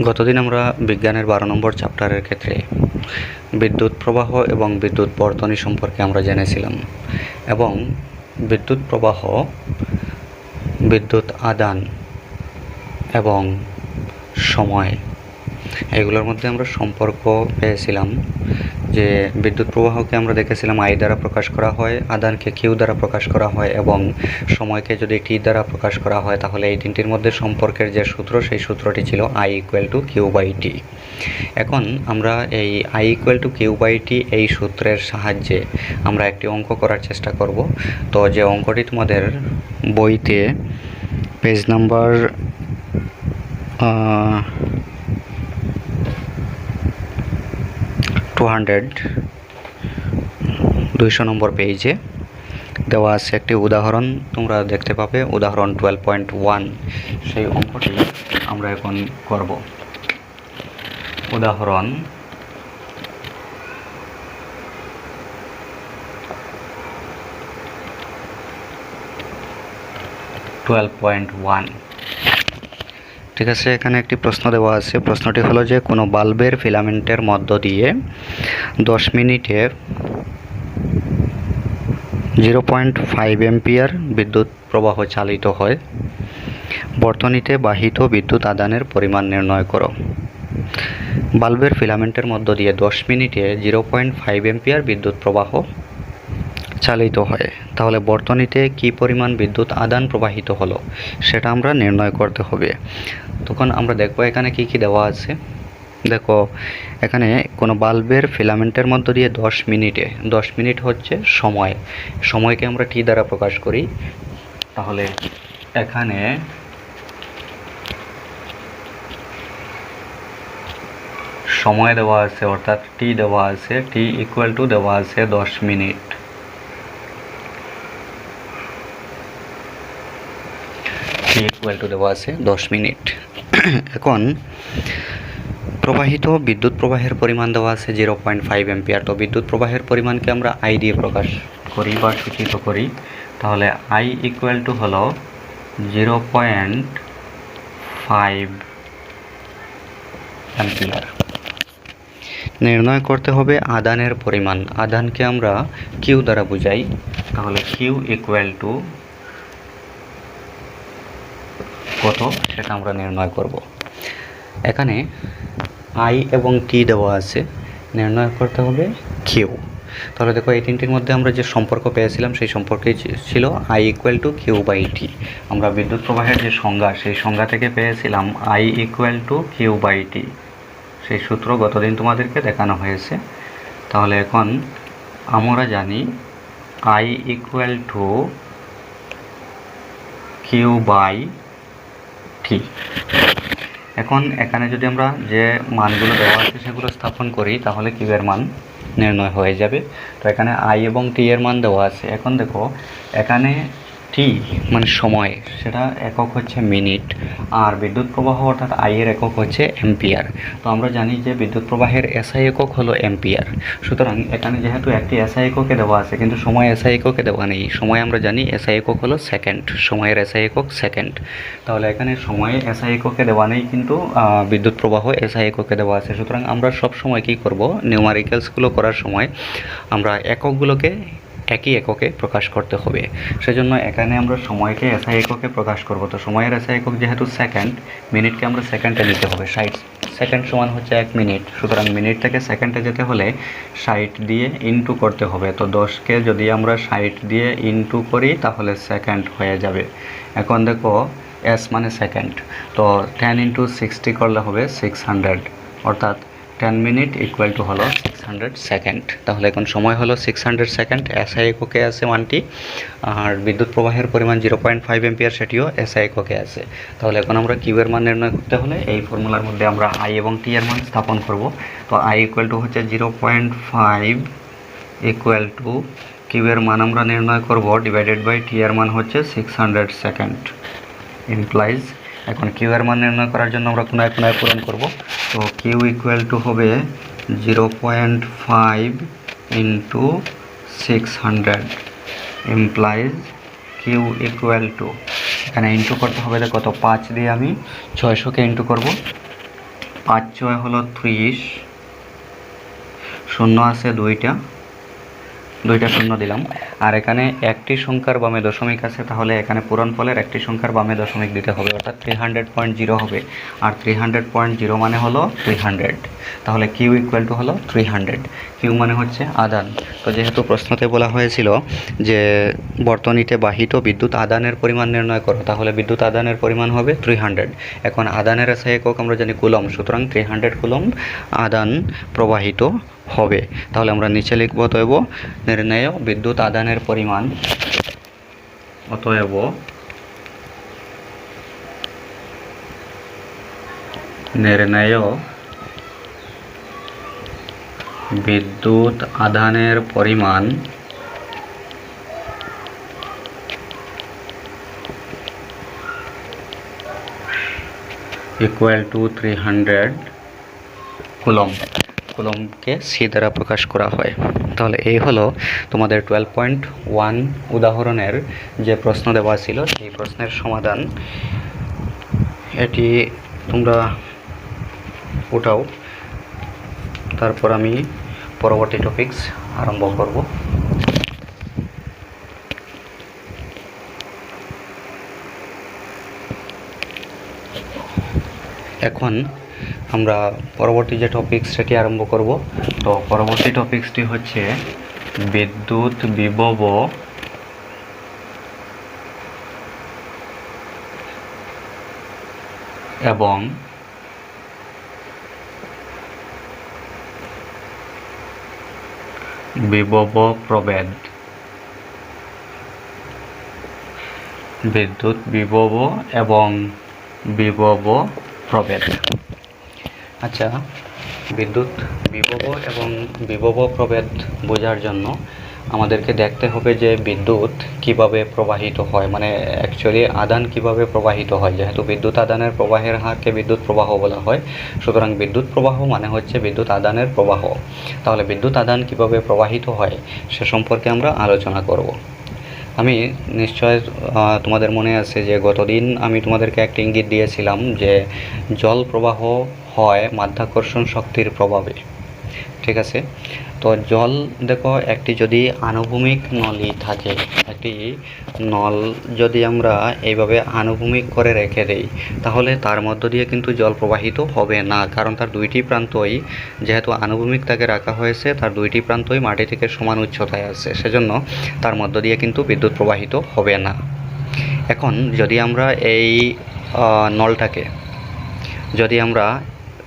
গতদিন আমরা বিজ্ঞানের 12 নম্বর চ্যাপ্টারের ক্ষেত্রে বিদ্যুৎ প্রবাহ এবং বিদ্যুৎ বর্তনী সম্পর্কে আমরা জেনেছিলাম এবং বিদ্যুৎ প্রবাহ, বিদ্যুৎ আদান এবং সময় এগুলোর মধ্যে আমরা সম্পর্ক পেয়েছিলাম যে বিদ্যুৎ প্রবাহকে আমরা দেখেছিলাম আই দ্বারা প্রকাশ করা হয়, আদানকে কিউ দ্বারা প্রকাশ করা হয় এবং সময়কে যদি টি দ্বারা প্রকাশ করা হয় তাহলে এই তিনটির মধ্যে সম্পর্কের যে সূত্র সেই সূত্রটি ছিল I equal to Q by T. এখন আমরা এই I equal to Q by T এই সূত্রের সাহায্যে আমরা একটি অঙ্ক করার চেষ্টা করব। তো যে অঙ্কটি তোমাদের বইতে পেজ নাম্বার 200 নম্বর পেজে দেওয়া আছে একটি উদাহরণ, তোমরা দেখতে পাবে উদাহরণ 12.1। সেই অঙ্কটি আমরা এখন করব। উদাহরণ 12.1। ঠিক আছে, এখানে একটি প্রশ্ন দেওয়া আছে। প্রশ্নটি হলো যে কোনো বাল্বের ফিলামেন্টের মধ্য দিয়ে 10 মিনিটে 0.5 অ্যাম্পিয়ার বিদ্যুৎ প্রবাহ চালিত হয়। বর্তনীতে বাহিত বিদ্যুৎ আদানের পরিমাণ নির্ণয় করো। বাল্বের ফিলামেন্টের মধ্য দিয়ে 10 মিনিটে 0.5 অ্যাম্পিয়ার বিদ্যুৎ প্রবাহ চালিত হয়, তাহলে বর্তনীতে কি পরিমাণ বিদ্যুৎ আদান প্রবাহিত হলো সেটা আমরা নির্ণয় করতে হবে। তখন আমরা দেখব এখানে কি কি দেওয়া আছে। দেখো, এখানে কোনো বাল্বের ফিলামেন্টের মধ্য দিয়ে 10 মিনিটে, 10 মিনিট হচ্ছে সময়, সময়কে আমরা টি দ্বারা প্রকাশ করি। তাহলে এখানে সময় দেওয়া আছে অর্থাৎ টি দেওয়া আছে, টি ইকুয়াল টু দেওয়া আছে 10 মিনিট। টি ইকুয়াল টু দেওয়া আছে 10 মিনিট। এখন প্রবাহিত বিদ্যুৎ প্রবাহের পরিমাণ দেওয়া আছে 0.5 অ্যাম্পিয়ার। তো বিদ্যুৎ প্রবাহের পরিমাণকে আমরা আই দিয়ে প্রকাশ করি বা সূচিত করি। তাহলে আই ইকুয়াল টু হলো 0.5 অ্যাম্পিয়ার। নির্ণয় করতে হবে আদানের পরিমাণ। আদানকে আমরা কিউ দ্বারা বুঝাই। তাহলে কিউ ইকুয়াল টু কত সেটা আমরা নির্ণয় করব। এখানে আই এবং টি দেওয়া আছে, নির্ণয় করতে হবে কিউ। তাহলে দেখো, এই তিনটির মধ্যে আমরা যে সম্পর্ক পেয়েছিলাম সেই সম্পর্কে ছিল I equal to Q by T. আমরা বিদ্যুৎ প্রবাহের যে সংজ্ঞা সেই সংজ্ঞা থেকে পেয়েছিলাম I equal to Q by T. সেই সূত্র গতদিন তোমাদেরকে দেখানো হয়েছে। তাহলে এখন আমরা জানি I equal to Q by T. এখন এখানে যদি আমরা যে মানগুলো দেওয়া আছে সেগুলো স্থাপন করি তাহলে কিউ এর মান নির্ণয় হয়ে যাবে। তো এখানে আই এবং টি এর মান দেওয়া আছে। এখন দেখো, এখানে টি মানে সময়, সেটা একক হচ্ছে মিনিট, আর বিদ্যুৎ প্রবাহ অর্থাৎ আই এর একক হচ্ছে অ্যাম্পিয়ার। তো আমরা জানি যে বিদ্যুৎ প্রবাহের এসআই একক হলো অ্যাম্পিয়ার। সুতরাং এখানে যেহেতু একটি এসআই এককে দেওয়া আছে কিন্তু সময় এসআই এককে দেওয়া নেই, সময় আমরা জানি এসআই একক হলো সেকেন্ড, সময়ের এসআই একক সেকেন্ড। তাহলে এখানে সময়ে এসআই এককে দেওয়া নেই কিন্তু বিদ্যুৎ প্রবাহ এসআই এককে দেওয়া আছে। সুতরাং আমরা সব সময় কী করব, নিউমারিক্যালসগুলো করার সময় আমরা এককগুলোকে একই এককে প্রকাশ করতে হবে। সেজন্য এখানে আমরা সময়কে এসআই এককে প্রকাশ করব। তো সময়ের এসআই একক যেহেতু সেকেন্ড, মিনিটকে আমরা সেকেন্ডে নিতে হবে। 60 সেকেন্ড সমান হচ্ছে 1 মিনিট। সুতরাং মিনিট থেকে সেকেন্ডে যেতে হলে 60 দিয়ে ইনটু করতে হবে। তো 10কে যদি আমরা 60 দিয়ে ইনটু করি তাহলে সেকেন্ড হয়ে যাবে। এখন দেখো, এস মানে সেকেন্ড, তো 10 ইন্টু 60 করলে হবে 600, অর্থাৎ 10 মিনিট ইকুয়াল টু হলো 600 সেকেন্ড। তাহলে এখন সময় হলো 600 সেকেন্ড, এসআই এককে আছে মানটি, আর বিদ্যুৎ প্রবাহের পরিমাণ 0.5 অ্যাম্পিয়ার সেটিও এসআই এককে আছে। তাহলে এখন আমরা কিউ এর মান নির্ণয় করতে হলে এই ফর্মুলার মধ্যে আমরা আই এবং টি এর মান স্থাপন করব। তো আই ইকুয়াল টু হচ্ছে 0.5 ইকুয়াল টু কিউ এর মান আমরা নির্ণয় করব ডিভাইডেড বাই টি এর মান হচ্ছে 600 সেকেন্ড ইমপ্লাইজ। এখন কিউ এর মান নির্ণয় করার জন্য আমরা কোনায় কোনায় পূরণ করব। তো কিউ ইকুয়াল টু হবে 0.5 into 600 implies Q equal to, এখানে ইন্টু করতে হবে, কত 5 দিয়ে আমি 600কে ইন্টু করব। 5 6 হলো 30, শূন্য আছে দুইটা শূন্য দিলাম। আর এখানে একটি সংখ্যার বামে দশমিক আছে, তাহলে এখানে পূরণফলের একটি সংখ্যার বামে দশমিক দিতে হবে, অর্থাৎ 300.0 হবে। আর 300.0 মানে হলো 300, তাহলে কিউ ইকুয়াল টু হলো 300। কিউ মানে হচ্ছে আদান। তো যেহেতু প্রশ্নতে বলা হয়েছিল যে বর্তনীতে বাহিত বিদ্যুৎ আদানের পরিমাণ নির্ণয় করো, তাহলে বিদ্যুৎ আদানের পরিমাণ হবে 300। এখন আদানের আছে একক আমরা জানি কুলম্ব, সুতরাং 300 কুলম্ব আদান প্রবাহিত হবে। তাহলে আমরা নিচে লিখব, অতএব নির্ণেয় বিদ্যুৎ আদানের পরিমাণ, অতএব নির্ণেয় বিদ্যুৎ আদানের পরিমাণ ইকুয়াল টু 300 কুলম্ব। কুলম্বকে সি দ্বারা প্রকাশ করা হয়। তাহলে এই হলো তোমাদের 12.1 উদাহরণের যে প্রশ্ন দেওয়া ছিল সেই প্রশ্নের সমাধান। এটি তোমরা উঠাও, তারপর আমি পরবর্তী টপিকস আরম্ভ করব। এখন আমরা পরবর্তী যে টপিকস সেটি আরম্ভ করব। তো পরবর্তী টপিকসটি হচ্ছে বিদ্যুৎ বিভব এবং বিভব প্রভেদ। বিদ্যুৎ বিভব এবং বিভব প্রভেদ। আচ্ছা, বিদ্যুৎ বিভব এবং বিভব প্রভেদ বোঝার জন্য আমাদেরকে দেখতে হবে যে বিদ্যুৎ কিভাবে প্রবাহিত হয়, মানে অ্যাকচুয়ালি আদান কিভাবে প্রবাহিত হয়। যেহেতু বিদ্যুৎ আদানের প্রবাহের হারকে বিদ্যুৎ প্রবাহ বলা হয়, সুতরাং বিদ্যুৎ প্রবাহ মানে হচ্ছে বিদ্যুৎ আদানের প্রবাহ। তাহলে বিদ্যুৎ আদান কিভাবে প্রবাহিত হয় সে সম্পর্কে আমরা আলোচনা করব। আমি নিশ্চয় তোমাদের মনে আছে যে গতদিন আমি তোমাদেরকে একটা ইঙ্গিত দিয়েছিলাম যে জল প্রবাহ হয় মাধ্যাকর্ষণ শক্তির প্রভাবে। ঠিক আছে, তো জল দেখো, একটি যদি আনুভূমিক নলই থাকে, একটি নল যদি আমরা এইভাবে আনুভূমিক করে রেখে দেই, তাহলে তার মধ্য দিয়ে কিন্তু জল প্রবাহিত হবে না, কারণ তার দুইটি প্রান্তই যেহেতু আনুভূমিক তাকে রাখা হয়েছে, তার দুইটি প্রান্তই মাটি থেকে সমান উচ্চতায় আছে, সেজন্য তার মধ্য দিয়ে কিন্তু বিদ্যুৎ প্রবাহিত হবে না। এখন যদি আমরা এই নলটাকে যদি আমরা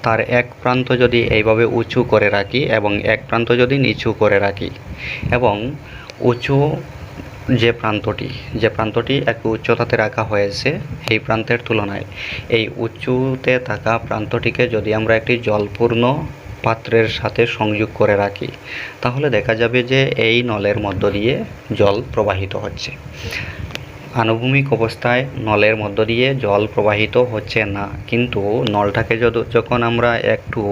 তার এক প্রান্ত যদি এইভাবে উঁচু করে রাখি এবং এক প্রান্ত যদি নিচু করে রাখি, এবং উঁচু যে প্রান্তটি একটু উচ্চতাতে রাখা হয়েছে এই প্রান্তের তুলনায়, এই উঁচুতে থাকা প্রান্তটিকে যদি আমরা একটি জলপূর্ণ পাত্রের সাথে সংযোগ করে রাখি, তাহলে দেখা যাবে যে এই নলের মধ্য দিয়ে জল প্রবাহিত হচ্ছে। আনুভূমিক অবস্থায় নলের মধ্য দিয়ে জল প্রবাহিত হচ্ছে না, কিন্তু নলটাকে যখন আমরা একটু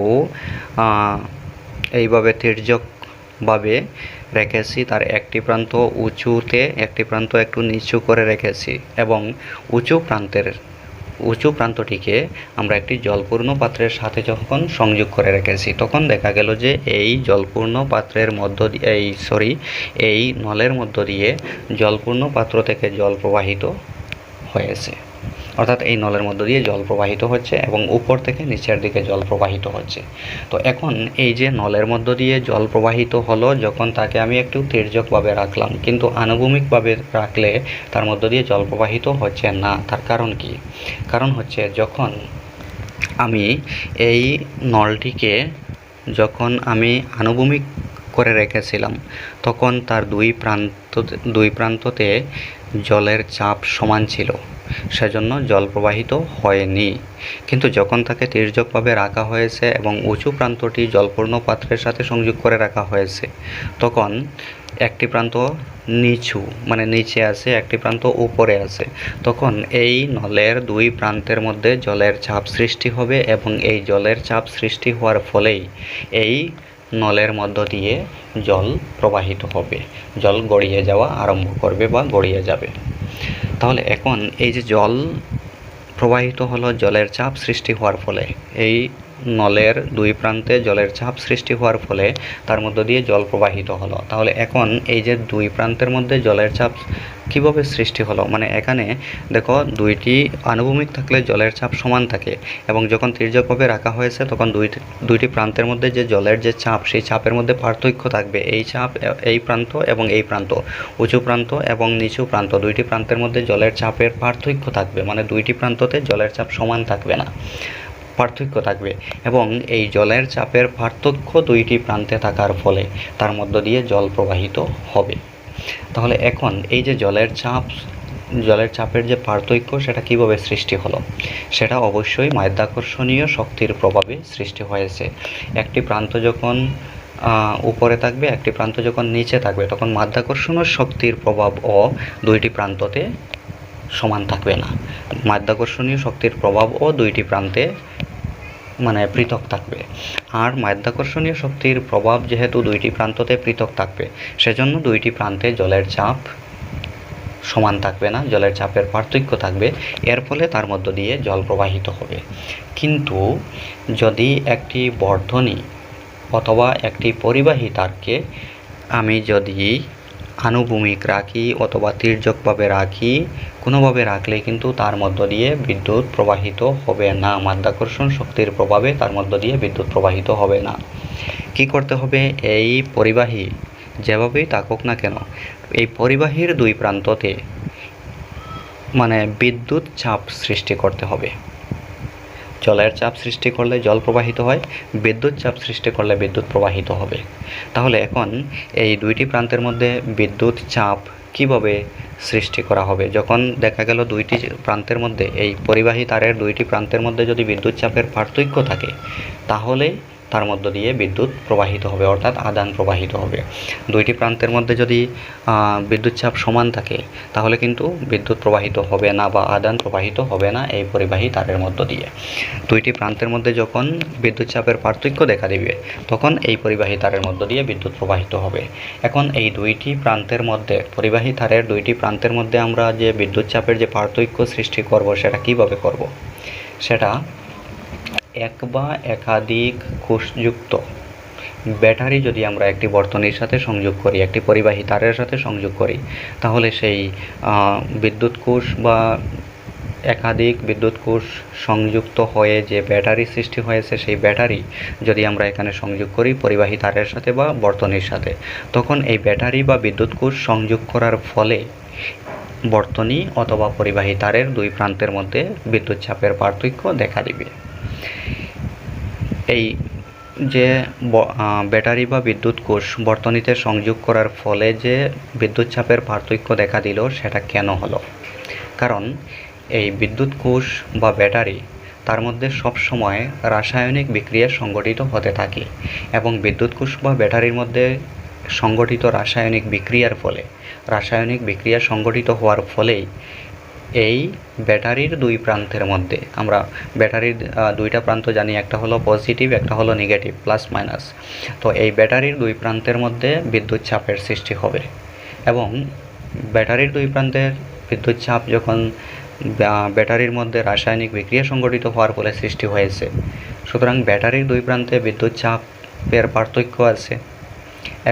এইভাবে তির্যকভাবে রেখেছি, তার একটি প্রান্ত উঁচুতে একটি প্রান্ত একটু নিচু করে রেখেছি, এবং উঁচু প্রান্তটিকে আমরা একটি জলপূর্ণ পাত্রের সাথে যখন সংযোগ করে রেখেছি, তখন দেখা গেল যে এই জলপূর্ণ পাত্রের মধ্য দিয়ে এই নলের মধ্য দিয়ে জলপূর্ণ পাত্র থেকে জল প্রবাহিত হয়েছে, অর্থাৎ এই নলের মধ্য দিয়ে জল প্রবাহিত হচ্ছে এবং উপর থেকে নিচের দিকে জল প্রবাহিত হচ্ছে। তো এখন এই যে নলের মধ্য দিয়ে জল প্রবাহিত হলো, যখন তাকে আমি একটু তির্যকভাবে রাখলাম, কিন্তু আনুভূমিকভাবে রাখলে তার মধ্য দিয়ে জল প্রবাহিত হচ্ছে না। তার কারণ কি? কারণ হচ্ছে যখন আমি এই নলটিকে আনুভূমিক করে রেখেছিলাম, তখন তার দুই প্রান্ততে জলের চাপ সমান ছিল, সেজন্য জল প্রবাহিত হয়নি। কিন্তু যখন তাকে তির্যকভাবে রাখা হয়েছে এবং উঁচু প্রান্তটি জলপূর্ণ পাত্রের সাথে সংযোগ করে রাখা হয়েছে, তখন একটি প্রান্ত নিচে আছে, একটি প্রান্ত উপরে আছে, তখন এই নলের দুই প্রান্তের মধ্যে জলের চাপ সৃষ্টি হবে, এবং এই জলের চাপ সৃষ্টি হওয়ার ফলেই এই নলের মধ্য দিয়ে জল প্রবাহিত হবে, জল গড়িয়ে যাওয়া আরম্ভ করবে বা গড়িয়ে যাবে। তাহলে এখন এই যে জল প্রবাহিত হলো জলের চাপ সৃষ্টি হওয়ার ফলে, এই নলের দুই প্রান্তে জলের চাপ সৃষ্টি হওয়ার ফলে তার মধ্য দিয়ে জল প্রবাহিত হলো। তাহলে এখন এই যে দুই প্রান্তের মধ্যে জলের চাপ কীভাবে সৃষ্টি হলো, মানে এখানে দেখো দুইটি আনুভূমিক থাকলে জলের চাপ সমান থাকে, এবং যখন তির্যকভাবে রাখা হয়েছে তখন দুইটি প্রান্তের মধ্যে যে জলের যে চাপ, সেই চাপের মধ্যে পার্থক্য থাকবে। এই চাপ এই প্রান্ত এবং এই প্রান্ত, উঁচু প্রান্ত এবং নিচু প্রান্ত, দুইটি প্রান্তের মধ্যে জলের চাপের পার্থক্য থাকবে, মানে দুইটি প্রান্ততে জলের চাপ সমান থাকবে না, পার্থক্য থাকবে। এবং এই জলের চাপের পার্থক্য দুইটি প্রান্তে থাকার ফলে তার মধ্য দিয়ে জল প্রবাহিত হবে। তাহলে এখন এই যে জলের চাপের যে পার্থক্য, সেটা কিভাবে সৃষ্টি হলো? সেটা অবশ্যই মাধ্যাকর্ষণীয় শক্তির প্রভাবে সৃষ্টি হয়েছে। একটি প্রান্ত যখন উপরে থাকবে, একটি প্রান্ত যখন নিচে থাকবে, তখন মাধ্যাকর্ষণীয় শক্তির প্রভাবও দুইটি প্রান্ততে সমান থাকবে না। মাধ্যাকর্ষণীয় শক্তির প্রভাবও দুইটি প্রান্তে মানে পৃথক থাকবে। আর মাধ্যাকর্ষণীয় শক্তির প্রভাব যেহেতু দুইটি প্রান্ততে পৃথক থাকবে, সেজন্য দুইটি প্রান্তে জলের চাপ সমান থাকবে না, জলের চাপের পার্থক্য থাকবে। এর ফলে তার মধ্য দিয়ে জল প্রবাহিত হবে। কিন্তু যদি একটি বর্ধনী অথবা একটি পরিবাহী তারকে আমি যদি আনুভূমিক রাখি অথবা তির্যকভাবে রাখি, কোনোভাবে রাখলে কিন্তু তার মধ্য দিয়ে বিদ্যুৎ প্রবাহিত হবে না। মাধ্যাকর্ষণ শক্তির প্রভাবে তার মধ্য দিয়ে বিদ্যুৎ প্রবাহিত হবে না। কি করতে হবে? এই পরিবাহী যেভাবেই থাকুক না কেন, এই পরিবাহীর দুই প্রান্ততে মানে বিদ্যুৎ চাপ সৃষ্টি করতে হবে। জলের চাপ সৃষ্টি করলে জল প্রবাহিত হয়, বিদ্যুৎ চাপ সৃষ্টি করলে বিদ্যুৎ প্রবাহিত হবে। তাহলে এখন এই দুইটি প্রান্তের মধ্যে বিদ্যুৎ চাপ কিভাবে সৃষ্টি করা হবে? যখন দেখা গেল দুইটি প্রান্তের মধ্যে, এই পরিবাহী তারের দুইটি প্রান্তের মধ্যে যদি বিদ্যুৎ চাপের পার্থক্য থাকে, তাহলে তার মধ্য দিয়ে বিদ্যুৎ প্রবাহিত হবে, অর্থাৎ আদান প্রবাহিত হবে। দুইটি প্রান্তের মধ্যে যদি বিদ্যুৎ চাপ সমান থাকে, তাহলে কিন্তু বিদ্যুৎ প্রবাহিত হবে না বা আদান প্রবাহিত হবে না এই পরিবাহী তারের মধ্য দিয়ে। দুইটি প্রান্তের মধ্যে যখন বিদ্যুৎ চাপের পার্থক্য দেখা দিবে, তখন এই পরিবাহী তারের মধ্য দিয়ে বিদ্যুৎ প্রবাহিত হবে। এখন এই দুইটি প্রান্তের মধ্যে, পরিবাহী তারের দুইটি প্রান্তের মধ্যে আমরা যে বিদ্যুৎ চাপের যে পার্থক্য সৃষ্টি করব, সেটা কিভাবে করব? সেটা এক বা একাধিক কোষযুক্ত ব্যাটারি যদি আমরা একটি বর্তনীর সাথে সংযোগ করি, একটি পরিবাহী তারের সাথে সংযোগ করি, তাহলে সেই বিদ্যুৎ কোষ বা একাধিক বিদ্যুৎ কোষ সংযুক্ত হয়ে যে ব্যাটারি সৃষ্টি হয়েছে, সেই ব্যাটারি যদি আমরা এখানে সংযোগ করি পরিবাহী তারের সাথে বা বর্তনীর সাথে, তখন এই ব্যাটারি বা বিদ্যুৎ কোষ সংযোগ করার ফলে বর্তনী অথবা পরিবাহী তারের দুই প্রান্তের মধ্যে বিদ্যুৎ চাপের পার্থক্য দেখা দিবে। এই যে ব্যাটারি বা বিদ্যুৎ কোষ বর্তনীতে সংযোগ করার ফলে যে বিদ্যুৎ চাপের পার্থক্য দেখা দিল, সেটা কেন হলো? কারণ এই বিদ্যুৎ কোষ বা ব্যাটারি, তার মধ্যে সবসময় রাসায়নিক বিক্রিয়া সংঘটিত হতে থাকে, এবং বিদ্যুৎ কোষ বা ব্যাটারির মধ্যে সংঘটিত রাসায়নিক বিক্রিয়া সংঘটিত হওয়ার ফলেই এই ব্যাটারির দুই প্রান্তের মধ্যে, আমরা ব্যাটারির দুইটা প্রান্ত জানি, একটা হলো পজিটিভ, একটা হলো নেগেটিভ, প্লাস মাইনাস। তো এই ব্যাটারির দুই প্রান্তের মধ্যে বিদ্যুৎ চাপের সৃষ্টি হবে, এবং ব্যাটারির দুই প্রান্তের বিদ্যুৎ চাপ যখন ব্যাটারির মধ্যে রাসায়নিক বিক্রিয়া সংঘটিত হওয়ার ফলে সৃষ্টি হয়েছে, সুতরাং ব্যাটারির দুই প্রান্তে বিদ্যুৎ চাপের পার্থক্য আছে।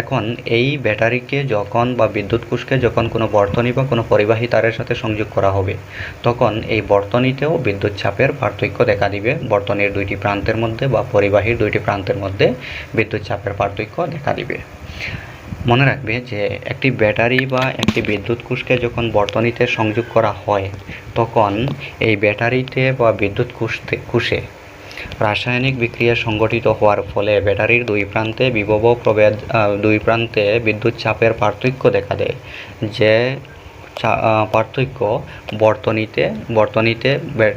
এখন এই ব্যাটারিকে যখন বা বিদ্যুৎ কোষকে যখন কোনো বর্তনী বা কোনো পরিবাহী তারের সাথে সংযোগ করা হবে, তখন এই বর্তনীতেও বিদ্যুৎ চাপের পার্থক্য দেখা দিবে। বর্তনীর দুইটি প্রান্তের মধ্যে বা পরিবাহীর দুইটি প্রান্তের মধ্যে বিদ্যুৎ চাপের পার্থক্য দেখা দিবে। মনে রাখবে যে একটি ব্যাটারি বা একটি বিদ্যুৎ কোষকে যখন বর্তনীতে সংযোগ করা হয়, তখন এই ব্যাটারিতে বা বিদ্যুৎ কোষে রাসায়নিক বিক্রিয়া সংঘটিত হওয়ার ফলে ব্যাটারির দুই প্রান্তে বিভব প্রভেদ, দুই প্রান্তে বিদ্যুৎ চাপের পার্থক্য দেখা দেয়। যে পার্থক্য বর্তনীতে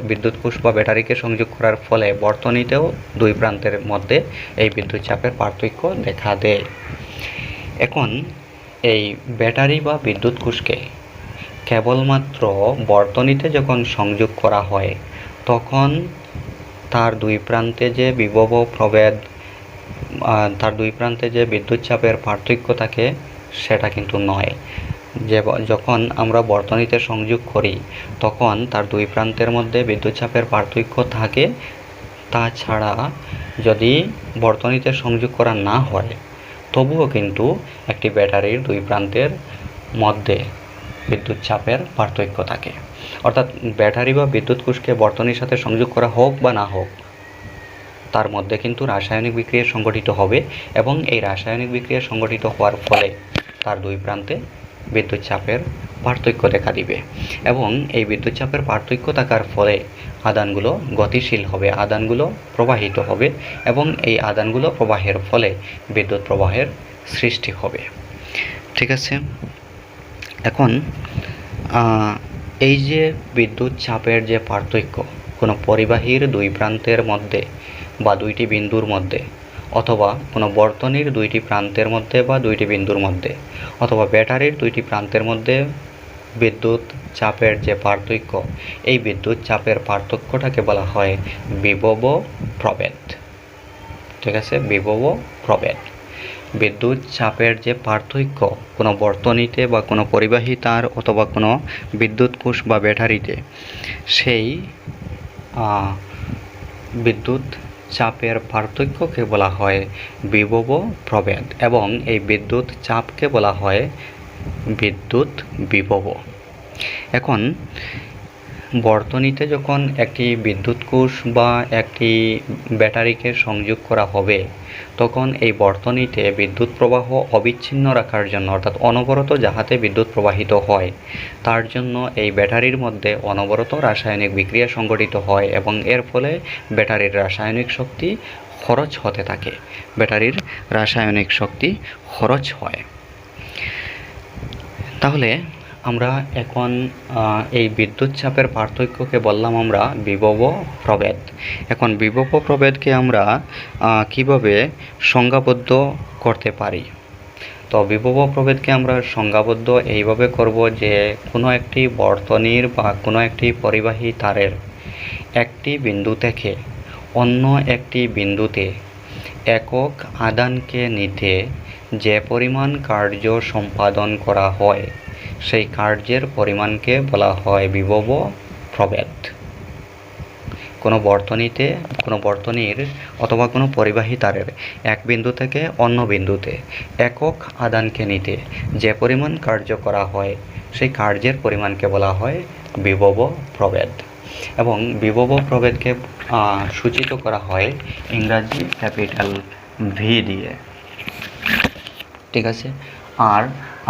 বিদ্যুৎ কোষ বা ব্যাটারিকে সংযোগ করার ফলে বর্তনীতেও দুই প্রান্তের মধ্যে এই বিদ্যুৎ চাপের পার্থক্য দেখা দেয়। এখন এই ব্যাটারি বা বিদ্যুৎ কোষকে কেবলমাত্র বর্তনীতে যখন সংযোগ করা হয়, তখন তার দুই প্রান্তে যে বিভব প্রভেদ, তার দুই প্রান্তে যে বিদ্যুৎ চাপের পার্থক্য থাকে, সেটা কিন্তু নয়। যখন আমরা বর্তনীতে সংযোগ করি, তখন তার দুই প্রান্তের মধ্যে বিদ্যুৎ চাপের পার্থক্য থাকে, তাছাড়া যদি বর্তনীতে সংযোগ করা না হয় তবুও কিন্তু একটি ব্যাটারির দুই প্রান্তের মধ্যে বিদ্যুৎ চাপের পার্থক্য থাকে। অর্থাৎ ব্যাটারি বা বিদ্যুৎ কোষকে বর্তনীর সাথে সংযোগ করা হোক বা না হোক, তার মধ্যে কিন্তু রাসায়নিক বিক্রিয়া সংঘটিত হবে এবং এই রাসায়নিক বিক্রিয়া সংঘটিত হওয়ার ফলে তার দুই প্রান্তে বিদ্যুৎ চাপের পার্থক্য দেখা দিবে এবং এই বিদ্যুৎ চাপের পার্থক্য থাকার ফলে আদানগুলো গতিশীল হবে, আদানগুলো প্রবাহিত হবে এবং এই আদানগুলো প্রবাহের ফলে বিদ্যুৎ প্রবাহের সৃষ্টি হবে। ঠিক আছে, এখন এই যে বিদ্যুৎ চাপের যে পার্থক্য কোনো পরিবাহীর দুই প্রান্তের মধ্যে বা দুইটি বিন্দুর মধ্যে, অথবা কোনো বর্তনীর দুইটি প্রান্তের মধ্যে বা দুইটি বিন্দুর মধ্যে, অথবা ব্যাটারির দুইটি প্রান্তের মধ্যে বিদ্যুৎ চাপের যে পার্থক্য, এই বিদ্যুৎ চাপের পার্থক্যটাকে বলা হয় বিভব প্রভেদ। ঠিক আছে, বিভব প্রভেদ। বিদ্যুৎ চাপের যে পার্থক্য কোনো বর্তনীতে বা কোনো পরিবাহী তার অথবা কোনো বিদ্যুৎ কোষ বা ব্যাটারিতে, সেই বিদ্যুৎ চাপের পার্থক্যকে বলা হয় বিভব প্রভেদ এবং এই বিদ্যুৎ চাপকে বলা হয় বিদ্যুৎ বিভব। এখন বর্তনীতে যখন একটি বিদ্যুৎ কোষ বা একটি ব্যাটারিকে সংযোগ করা হবে তখন এই বর্তনীতে বিদ্যুৎ প্রবাহ অবিচ্ছিন্ন রাখার জন্য, অর্থাৎ অনবরত যাহাতে বিদ্যুৎ প্রবাহিত হয় তার জন্য এই ব্যাটারির মধ্যে অনবরত রাসায়নিক বিক্রিয়া সংঘটিত হয় এবং এর ফলে ব্যাটারির রাসায়নিক শক্তি খরচ হতে থাকে, ব্যাটারির রাসায়নিক শক্তি খরচ হয়। তাহলে আমরা এখন এই বিদ্যুৎ চাপের পার্থক্যকে বললাম আমরা বিভব প্রভেদ। এখন বিভব প্রভেদকে আমরা কিভাবে সংজ্ঞাবদ্ধ করতে পারি? তো বিভব প্রভেদকে আমরা সংজ্ঞাবদ্ধ এইভাবে করব যে কোনো একটি বর্তনীর বা কোনো একটি পরিবাহী তারের একটি বিন্দু থেকে অন্য একটি বিন্দুতে একক আদানকে নিতে যে পরিমাণ কার্য সম্পাদন করা হয় সেই কার্যের পরিমাণকে বলা হয় বিভব প্রভেদ। কোনো বর্তনীর অথবা কোনো পরিবাহী তারের এক বিন্দু থেকে অন্য বিন্দুতে একক আদানকে নিতে যে পরিমাণ কার্য করা হয় সেই কার্যের পরিমাণকে বলা হয় বিভব প্রভেদ এবং বিভব প্রভেদকে সূচিত করা হয় ইংরাজি ক্যাপিটাল ভি দিয়ে। ঠিক আছে, আর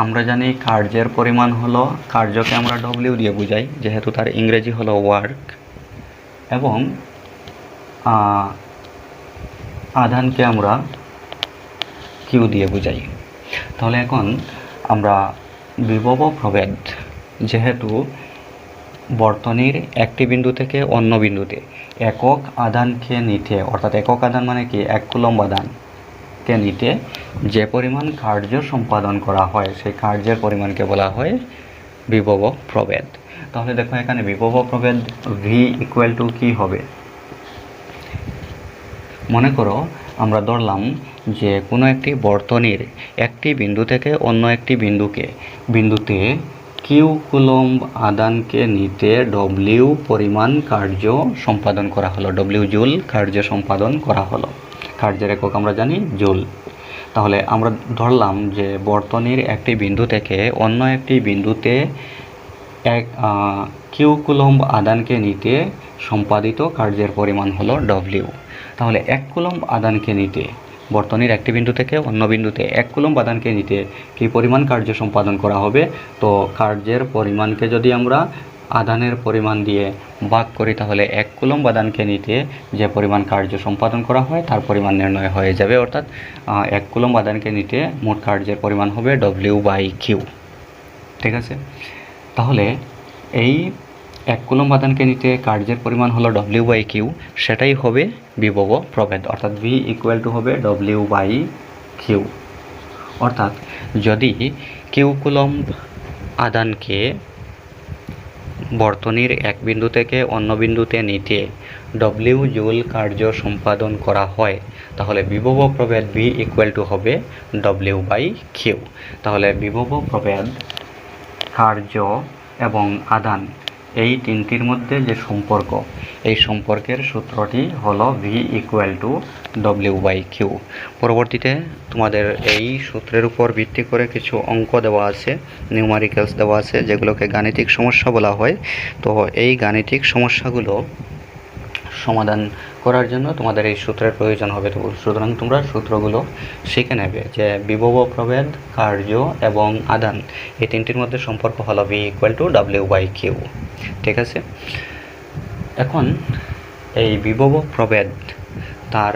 আমরা জানি কার্যের পরিমাণ হলো, কার্যকে আমরা ডব্লিউ দিয়ে বুঝাই যেহেতু তার ইংরেজি হলো ওয়ার্ক, এবং আধানকে আমরা কিউ দিয়ে বুঝাই। তাহলে এখন আমরা বিভব প্রভেদ, যেহেতু বর্তনীর একটি বিন্দু থেকে অন্য বিন্দুতে একক আধানকে নিতে, অর্থাৎ একক আধান মানে কি 1 কুলম্ব আধানকে নিতে যে পরিমাণ কার্য সম্পাদন করা হয় সেই কার্যের পরিমাণকে বলা হয় বিভব প্রভেদ। তাহলে দেখো এখানে বিভব প্রভেদ ভি ইকুয়াল টু কী হবে? মনে করো আমরা ধরলাম যে কোনো একটি বর্তনীর একটি বিন্দু থেকে অন্য একটি বিন্দুতে কিউ কুলম্ব আদানকে নিতে ডব্লিউ পরিমাণ কার্য সম্পাদন করা হলো, ডব্লিউ জুল কার্য সম্পাদন করা হলো। কার্যের একক আমরা জানি জুল। তাহলে আমরা ধরলাম যে বর্তনীর একটি বিন্দু থেকে অন্য একটি বিন্দুতে কিউ কুলম্ব আদানকে নিতে সম্পাদিত কার্যের পরিমাণ হলো ডব্লিউ। তাহলে 1 কুলম্ব আদানকে নিতে, বর্তনীর একটি বিন্দু থেকে অন্য বিন্দুতে 1 কুলম্ব আদানকে নিতে কী পরিমাণ কার্য সম্পাদন করা হবে? তো কার্যের পরিমাণকে যদি আমরা আদানের পরিমাণ দিয়ে ভাগ করি তাহলে 1 কুলম্ব আদানকে নিতে যে পরিমাণ কার্য সম্পাদন করা হয় তার পরিমাণ নির্ণয় হয়ে যাবে। অর্থাৎ 1 কুলম্ব আদানকে নিতে মোট কার্যের পরিমাণ হবে W/Q। ঠিক আছে, তাহলে এই 1 কুলম্ব আদানকে নিতে কার্যের পরিমাণ হলো W/Q, সেটাই হবে বিভব প্রভেদ, অর্থাৎ V ইকুয়াল টু হবে W/Q। অর্থাৎ যদি কিউ কুলম্ব আদানকে বর্তনীর এক বিন্দু থেকে অন্য বিন্দুতে নিতে ডব্লিউ জুল কার্য সম্পাদন করা হয় তাহলে বিভব প্রভেদ V ইকুয়াল টু হবে W/Q। তাহলে বিভব প্রভেদ কার্য এবং আদান এই তিনটির মধ্যে যে সম্পর্ক, এই সম্পর্কের সূত্রটি হলো V equal to W by Q. পরবর্তীতে তোমাদের এই সূত্রের উপর ভিত্তি করে কিছু অঙ্ক দেওয়া আছে, নিউমারিক্যালস দেওয়া আছে, যেগুলোকে গাণিতিক সমস্যা বলা হয়। তো এই গাণিতিক সমস্যাগুলো সমাধান করার জন্য তোমাদের এই সূত্রের প্রয়োজন হবে। তো সুতরাং তোমরা সূত্রগুলো শিখে নেবে যে বিভব, প্রভেদ, কার্য এবং আদান, এই তিনটির মধ্যে সম্পর্ক হলো V equal to W by Q. ঠিক আছে, এখন এই বিভব প্রভেদ তার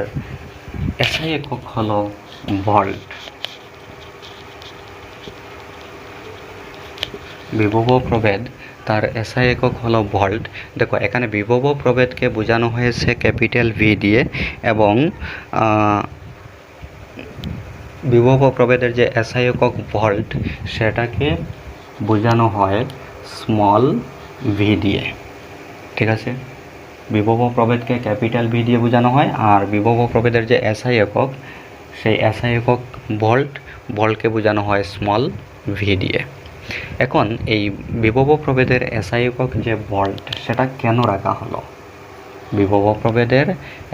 এসআই একক হলো ভোল্ট। বিভব প্রভেদ তার এসআই একক হলো ভোল্ট। দেখো এখানে বিভব প্রভেদকে বোঝানো হয়েছে ক্যাপিটাল ভি দিয়ে, এবং বিভব প্রভেদের যে এসআই একক ভোল্ট সেটাকে বোঝানো হয় স্মল ভি দিয়ে। ঠিক আছে, বিভব প্রভেদকে ক্যাপিটাল ভি দিয়ে বোঝানো হয়, আর বিভব প্রভেদের যে এসআই একক, সেই এসআই একক ভোল্টকে বোঝানো হয় স্মল ভি দিয়ে। এখন এই বিভব প্রভেদের এসআই একক যে ভোল্ট, সেটা কেন রাখা হলো? বিভব প্রভেদের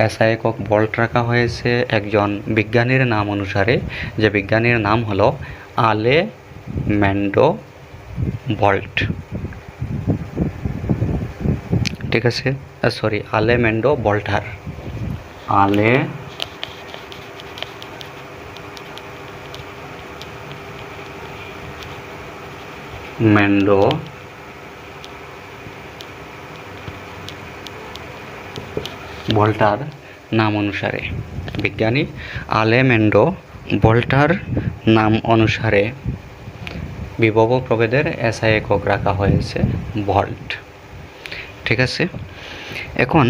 এসআই একক ভোল্ট রাখা হয়েছে একজন বিজ্ঞানীর নাম অনুসারে, যে বিজ্ঞানীর নাম হলো আলেমেন্ডো ভোল্ট। ঠিক আছে, আলেমেন্ডো ভোল্টার। আলেমেন্ডো ভোল্টার নাম অনুসারে, বিজ্ঞানী আলেমেন্ডো ভোল্টার নাম অনুসারে বিভব প্রভেদের এসআই একক রাখা হয়েছে ভোল্ট। ঠিক আছে, এখন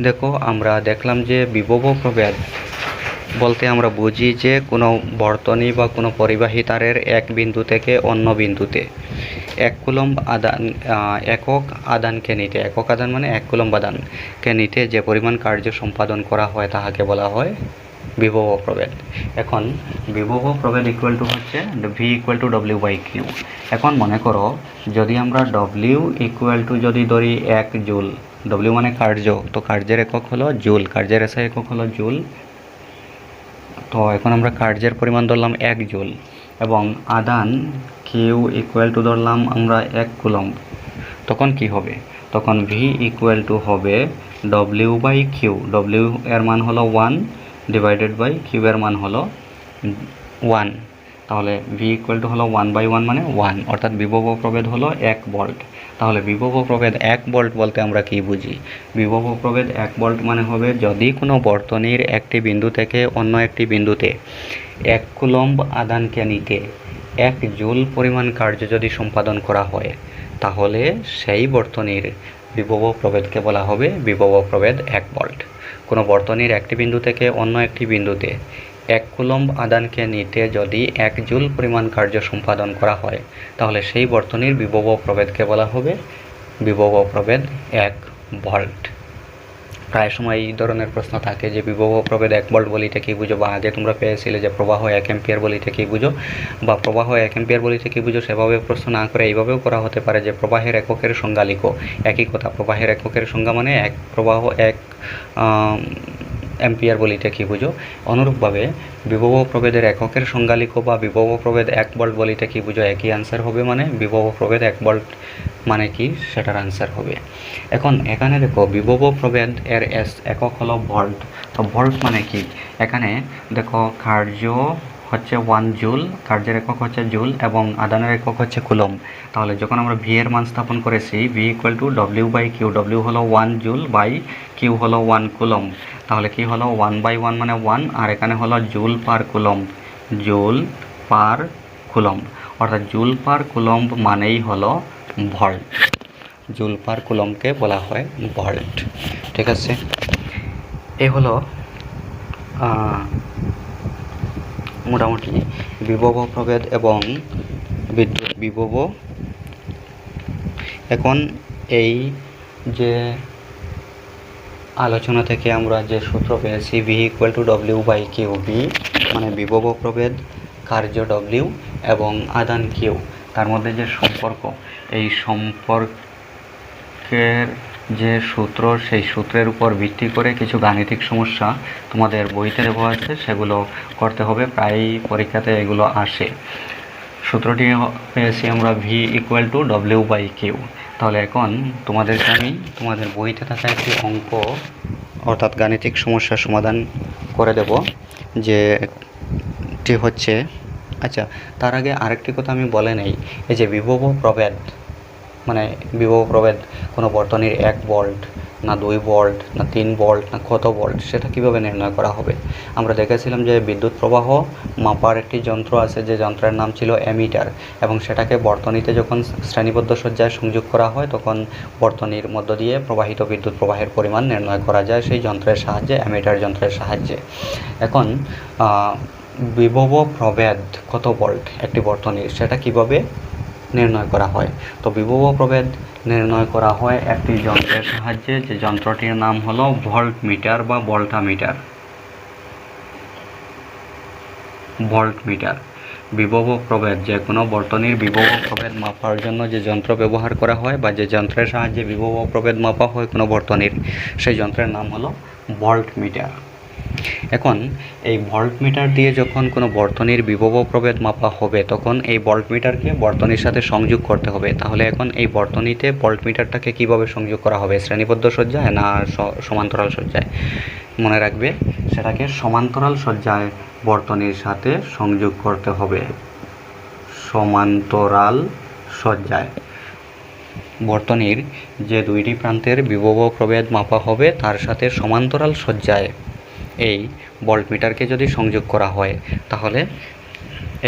দেখো আমরা দেখলাম যে বিভব প্রভেদ বলতে আমরা বুঝি যে কোনো বর্তনী বা কোনো পরিবাহী তারের এক বিন্দু থেকে অন্য বিন্দুতে এক কুলম্ব আদান, একক আদানকে নিতে, একক আদান মানে এক কুলম্ব আদানকে নিতে যে পরিমাণ কার্য সম্পাদন করা হয় তাহাকে বলা হয় বিভব প্রভেদ। এখন বিভব প্রভেদ ইকুয়াল টু হচ্ছে V equal to W by Q. এখন মনে করো যদি আমরা ডব্লিউ ইকুয়াল টু যদি ধরি 1 জুল, ডব্লিউ মানে কার্য, তো কার্যের একক হলো জুল, কার্যের এসআই একক হলো জুল। তো এখন আমরা কার্যের পরিমাণ ধরলাম 1 জুল, এবং আদান কিউ ইকুয়াল টু ধরলাম আমরা 1 কুলম্ব। তখন কি হবে? তখন ভি ইকুয়াল টু হবে ডব্লিউ বাই কিউ। ডব্লিউ এর মান হলো 1 ডিভাইডেড বাই কিউ এর মান হলো 1। তাহলে ভি ইকুয়াল টু হলো 1/1 মানে 1, অর্থাৎ বিভব প্রভেদ হলো 1 ভোল্ট। তাহলে বিভব প্রভেদ 1 ভোল্ট বলতে আমরা কি বুঝি? বিভব প্রভেদ 1 ভোল্ট মানে হবে যদি কোনো বর্তনীর একটি বিন্দু থেকে অন্য একটি বিন্দুতে 1 কুলম্ব আদানকে নিতে 1 জুল পরিমাণ কার্য যদি সম্পাদন করা হয়, তাহলে সেই বর্তনীর বিভব প্রভেদকে বলা হবে বিভব প্রভেদ 1 ভোল্ট। কোনো বর্তনীর একটি বিন্দু থেকে অন্য একটি বিন্দুতে 1 কুলম্ব আদানকে নিতে যদি 1 জুল পরিমাণ কার্য সম্পাদন করা হয়, তাহলে সেই বর্তনীর বিভব প্রভেদকে বলা হবে বিভব প্রভেদ 1 ভোল্ট। প্রায় সময় এই ধরনের প্রশ্ন থাকে যে বিভব প্রভেদ 1 ভোল্ট বলিতে কী বুঝো, বা আগে তোমরা পেয়েছিলে যে প্রবাহ 1 অ্যাম্পিয়ার বলিতে কী বুঝো, বা প্রবাহ 1 অ্যাম্পিয়ার বলিতে কী বুঝো। সেভাবে প্রশ্ন না করে এইভাবেও করা হতে পারে যে প্রবাহের এককের সংজ্ঞা লিখো। একই কথা, প্রবাহের এককের সংজ্ঞা মানে প্রবাহ 1 অ্যাম্পিয়ার বলিতে কী বুঝো। অনুরূপভাবে বিভব প্রভেদের এককের সংজ্ঞা লিখো বা বিভব প্রভেদ 1 ভোল্ট বলিতে কী বুঝো, একই আনসার হবে। মানে বিভব প্রভেদ 1 ভোল্ট মানে কি, সেটার আনসার হবে। এখন এখানে দেখো বিভব প্রভেদ এর একক হলো ভোল্ট। তো ভোল্ট মানে কি? এখানে দেখো কার্য হচ্ছে 1 জুল, কার্যের একক হচ্ছে জুল, এবং আদানের একক হচ্ছে কুলম্ব। তাহলে যখন আমরা ভি এর মান স্থাপন করেছি, V equal to W by Q, W হলো 1 জুল বাই কিউ হলো 1 কুলম্ব। তাহলে কি হলো 1/1 মানে 1, আর এখানে হলো joule per coulomb, joule per coulomb, অর্থাৎ জুল পার কুলম্ব মানেই হলো ভোল্ট। জুল পার কুলম্বকে বলা হয় ভোল্ট। ঠিক আছে, এ হলো মোটামুটি বিভব প্রভেদ এবং বিদ্যুৎ বিভব। এখন এই যে আলোচনা থেকে আমরা যে সূত্র পেয়েছি V equal to W by Q, V মানে বিভব প্রভেদ, কার্য ডব্লিউ এবং আদান কিউ, তার মধ্যে যে সম্পর্ক, এই অঙ্কের যে সূত্র, সেই সূত্রের উপর ভিত্তি করে কিছু গাণিতিক সমস্যা তোমাদের বইতে দেওয়া আছে, সেগুলো করতে হবে। প্রায়ই পরীক্ষাতে এগুলো আসে। সূত্রটি পেয়েছি আমরা V equal to W by Q. তাহলে এখন তোমাদেরকে আমি তোমাদের বইতে থাকা একটি অঙ্ক অর্থাৎ গাণিতিক সমস্যার সমাধান করে দেব, যেটি হচ্ছে, আচ্ছা তার আগে আরেকটি কথা আমি বলে নেই। এই যে বিভব প্রভেদ, মানে বিভব প্রভেদ কোনো বর্তনীর 1 ভোল্ট না 2 ভোল্ট না 3 ভোল্ট না কত ভোল্ট, সেটা কিভাবে নির্ণয় করা হবে। আমরা দেখেছিলাম যে বিদ্যুৎ প্রবাহ মাপার একটি যন্ত্র আছে, যে যন্ত্রের নাম ছিল অ্যামিটার, এবং সেটাকে বর্তনীতে যখন শ্রেণীবদ্ধ সজ্জায় সংযোগ করা হয় তখন বর্তনীর মধ্য দিয়ে প্রবাহিত বিদ্যুৎ প্রবাহের পরিমাণ নির্ণয় করা যায় সেই যন্ত্রের সাহায্যে, অ্যামিটার যন্ত্রের সাহায্যে। এখন বিভব প্রভেদ কত ভোল্ট একটি বর্তনীর, সেটা কিভাবে নির্ণয় করা হয়। তো বিভব প্রভেদ নির্ণয় করা হয় একটি যন্ত্রের সাহায্যে, যে যন্ত্রটির নাম হলো ভোল্টমিটার বা ভোল্টামিটার। ভোল্টমিটার বিভব প্রভেদ, যে কোনো বর্তনীর বিভব প্রভেদ মাপার জন্য যে যন্ত্র ব্যবহার করা হয় বা যে যন্ত্রের সাহায্যে বিভব প্রভেদ মাপা হয় কোনো বর্তনীর, সেই যন্ত্রের নাম হলো ভোল্টমিটার। এখন এই ভোল্টমিটার দিয়ে যখন কোনো বর্তনীর বিভব প্রভেদ মাপা হবে তখন এই ভোল্টমিটারকে বর্তনীর সাথে সংযোগ করতে হবে। তাহলে এখন এই বর্তনীতে ভোল্টমিটারটাকে কিভাবে সংযোগ করা হবে, শ্রেণীবদ্ধ সজ্জায় না সমান্তরাল সজ্জায়? মনে রাখবে, সেটাকে সমান্তরাল সজ্জায় বর্তনীর সাথে সংযোগ করতে হবে। সমান্তরাল সজ্জায় বর্তনীর যে দুইটি প্রান্তের বিভব প্রভেদ মাপা হবে তার সাথে সমান্তরাল সজ্জায় এই ভোল্টমিটারকে যদি সংযোগ করা হয়, তাহলে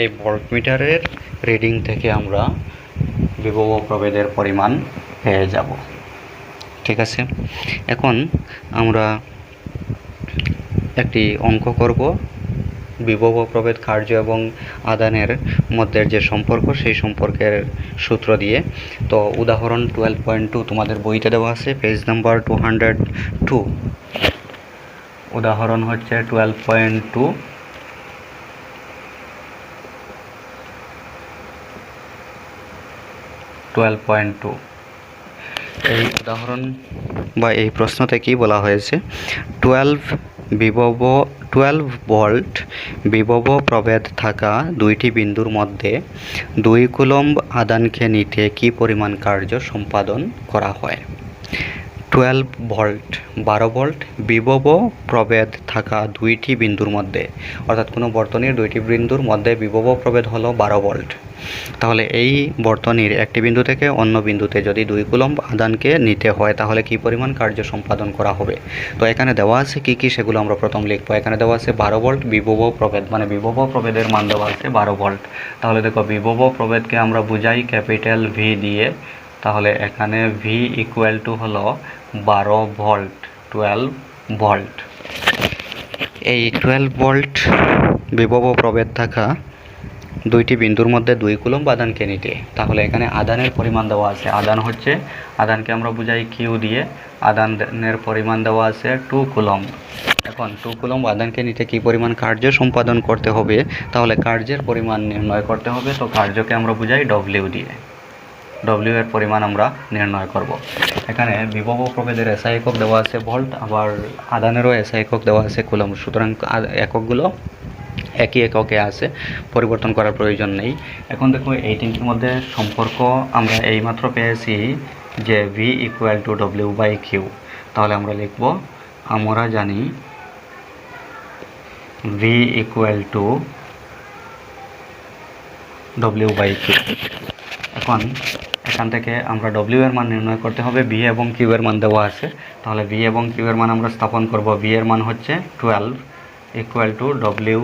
এই ভোল্টমিটারের রিডিং থেকে আমরা বিভব প্রভেদের পরিমাণ পেয়ে যাব। ঠিক আছে, এখন আমরা একটি অঙ্ক করব বিভব প্রভেদ কার্য এবং আদানের মধ্যে যে সম্পর্ক, সেই সম্পর্কের সূত্র দিয়ে। তো উদাহরণ 12.2 তোমাদের বইতে দেওয়া আছে, পেজ নাম্বার 202। উদাহরণ হচ্ছে 12.2। এই উদাহরণ বা এই প্রশ্নতে কি বলা হয়েছে, 12 ভোল্ট বিভব প্রভেদ থাকা দুইটি বিন্দুর মধ্যে 2 কুলম্ব আদানকে নিতে কি পরিমাণ কার্য সম্পাদন করা হয়। 12 ভোল্ট 12 ভোল্ট বিভব প্রভেদ থাকা দুইটি বিন্দুর মধ্যে, অর্থাৎ কোনো বর্তনীর দুইটি বিন্দুর মধ্যে বিভব প্রভেদ হলো 12 ভোল্ট। তাহলে এই বর্তনীর একটি বিন্দু থেকে অন্য বিন্দুতে যদি 2 কুলম্ব আদানকে নিতে হয় তাহলে কি পরিমাণ কার্য সম্পাদন করা হবে। তো এখানে দেওয়া আছে কি কি, সেগুলো আমরা প্রথম লিখব। এখানে দেওয়া আছে 12 ভোল্ট বিভব প্রভেদ, মানে বিভব প্রভেদের মান দেওয়া আছে 12 ভোল্ট। তাহলে দেখো বিভব প্রভেদকে আমরা বুঝাই ক্যাপিটাল ভি দিয়ে। তাহলে এখানে ভি ইকুয়াল টু হলো 12 ভোল্ট, 12 ভোল্ট। এই 12 ভোল্ট বিভব প্রভেদ থাকা দুইটি বিন্দুর মধ্যে 2 কুলম্ব আদানকে নিতে, তাহলে এখানে আদানের পরিমাণ দেওয়া আছে। আদান হচ্ছে, আদানকে আমরা বুঝাই কিউ দিয়ে। আদানের পরিমাণ দেওয়া আছে 2 কুলম্ব। এখন 2 কুলম্ব আদানকে নিতে কি পরিমাণ কার্য সম্পাদন করতে হবে, তাহলে কার্যের পরিমাণ নির্ণয় করতে হবে। তো কার্যকে আমরা বুঝাই ডব্লিউ দিয়ে। ডব্লিউ এর পরিমাণ আমরা নির্ণয় করব। এখানে বিভব প্রভেদের এসআই একক দেওয়া আছে ভোল্ট, আবার আদানেরও এসআই একক দেওয়া আছে কুলম্ব। সুতরাং এককগুলো একই এককে আছে, পরিবর্তন করার প্রয়োজন নেই। এখন দেখো এই তিনটির মধ্যে সম্পর্ক আমরা এইমাত্র পেয়েছি যে V equal to W by Q. তাহলে আমরা লিখব, আমরা জানি V equal to W by Q. এখান থেকে আমরা ডব্লিউ এর মান নির্ণয় করতে হবে। ভি এবং কিউ এর মান দেওয়া আছে, তাহলে ভি এবং কিউ এর মান আমরা স্থাপন করব। ভি এর মান হচ্ছে 12 ইকুয়াল টু ডব্লিউ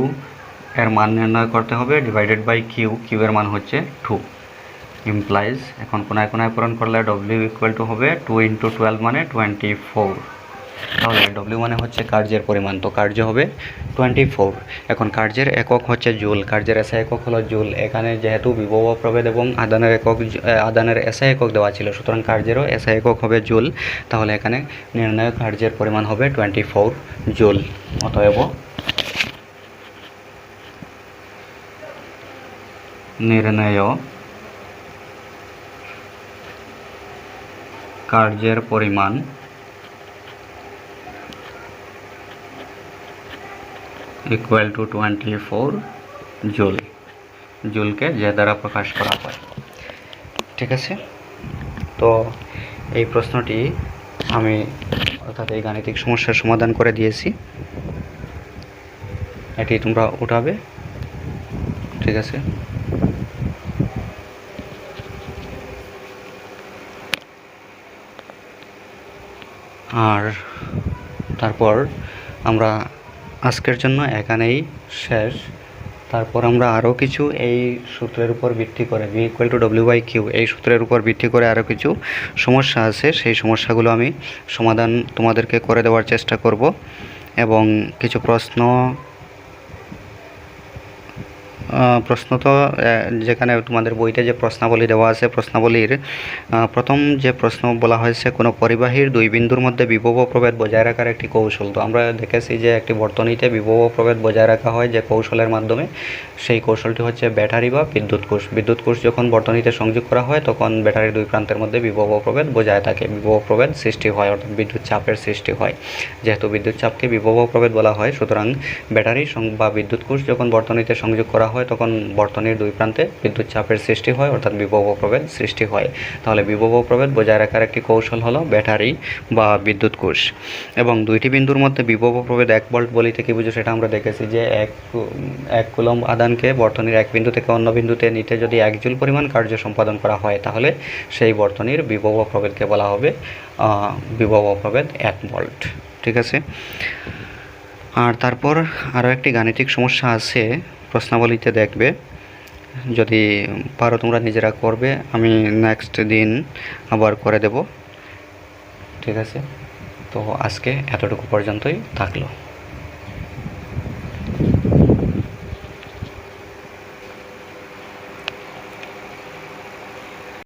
এর মান নির্ণয় করতে হবে ডিভাইডেড বাই কিউ, কিউ এর মান হচ্ছে 2 ইমপ্লাইজ। এখন কোনায় কোনায় পূরণ করলে ডব্লিউ ইকুয়াল টু হবে 2 × 12 মানে 24। তাহলে ডব্লিউ মানে হচ্ছে কার্যের পরিমাণ, তো কার্য হবে 24। এখন কার্যের একক হচ্ছে জুল, কার্যের এসআই একক হলো জুল। এখানে যেহেতু বিভব প্রভেদ এবং আদানের এসআই একক দেওয়া ছিল, সুতরাং কার্যেরও এসআই একক হবে জুল। তাহলে এখানে নির্ণয় কার্যের পরিমাণ হবে 24 জুল। অতএব নির্ণয় কার্যের পরিমাণ ইকুয়াল টু 24 জুল, জুলকে যে দ্বারা প্রকাশ করা হয়। ঠিক আছে, তো এই প্রশ্নটি আমি অর্থাৎ এই গাণিতিক সমস্যার সমাধান করে দিয়েছি, এটি তোমরা উঠাবে। ঠিক আছে, আর তারপর আমরা আজকের জন্য এখানেই শেষ। তারপর আমরা আরও কিছু এই সূত্রের উপর ভিত্তি করে V = W/Q এই সূত্রের উপর ভিত্তি করে আরও কিছু সমস্যা আছে, সেই সমস্যাগুলো আমি সমাধান তোমাদেরকে করে দেওয়ার চেষ্টা করব। এবং কিছু প্রশ্ন তো যেখানে তোমাদের বইতে যে প্রশ্নাবলী দেওয়া আছে, প্রশ্নাবলীর প্রথম যে প্রশ্ন বলা হয়েছে কোনো পরিবাহীর দুই বিন্দুর মধ্যে বিভব ও প্রভেদ বজায় রাখার একটি কৌশল। তো আমরা দেখেছি যে একটি বর্তনীতে বিভব ও প্রভেদ বজায় রাখা হয় যে কৌশলের মাধ্যমে, সেই কৌশলটি হচ্ছে ব্যাটারি বা বিদ্যুৎ কোষ। বিদ্যুৎ কোষ যখন বর্তনীতে সংযোগ করা হয় তখন ব্যাটারির দুই প্রান্তের মধ্যে বিভব ও প্রভেদ বজায় থাকে, বিভব ও প্রভেদ সৃষ্টি হয়, অর্থাৎ বিদ্যুৎ চাপের সৃষ্টি হয়। যেহেতু বিদ্যুৎ চাপকে বিভব ও প্রভেদ বলা হয়, সুতরাং ব্যাটারি বা বিদ্যুৎ কোষ যখন বর্তনীতে সংযোগ করা হয় তখন বর্তনীর দুই প্রান্তে বিদ্যুৎ চাপের সৃষ্টি হয়, অর্থাৎ বিভব ও প্রভেদ সৃষ্টি হয়। তাহলে বিভব ও প্রভেদ বজায় রাখার একটি কৌশল হলো ব্যাটারি বা বিদ্যুৎ কোষ। এবং দুইটি বিন্দুর মধ্যে বিভব ও প্রভেদ 1 ভোল্ট বলিতে কি বুঝো সেটা আমরা দেখেছি যে এক কুলম্ব আধানকে বর্তনীর এক বিন্দু থেকে অন্য বিন্দুতে নিতে যদি 1 জুল পরিমাণ কার্য সম্পাদন করা হয় তাহলে সেই বর্তনীর বিভব ও প্রভেদকে বলা হবে বিভব ও প্রভেদ 1 ভোল্ট। ঠিক আছে, আর তারপর আরও একটি গাণিতিক সমস্যা আছে প্রশ্নাবলীতে, দেখবে যদি পারো তোমরা নিজেরা করবে, আমি নেক্সট দিন আবার করে দেব। ঠিক আছে, তো আজকে এতটুকু পর্যন্তই থাকলো।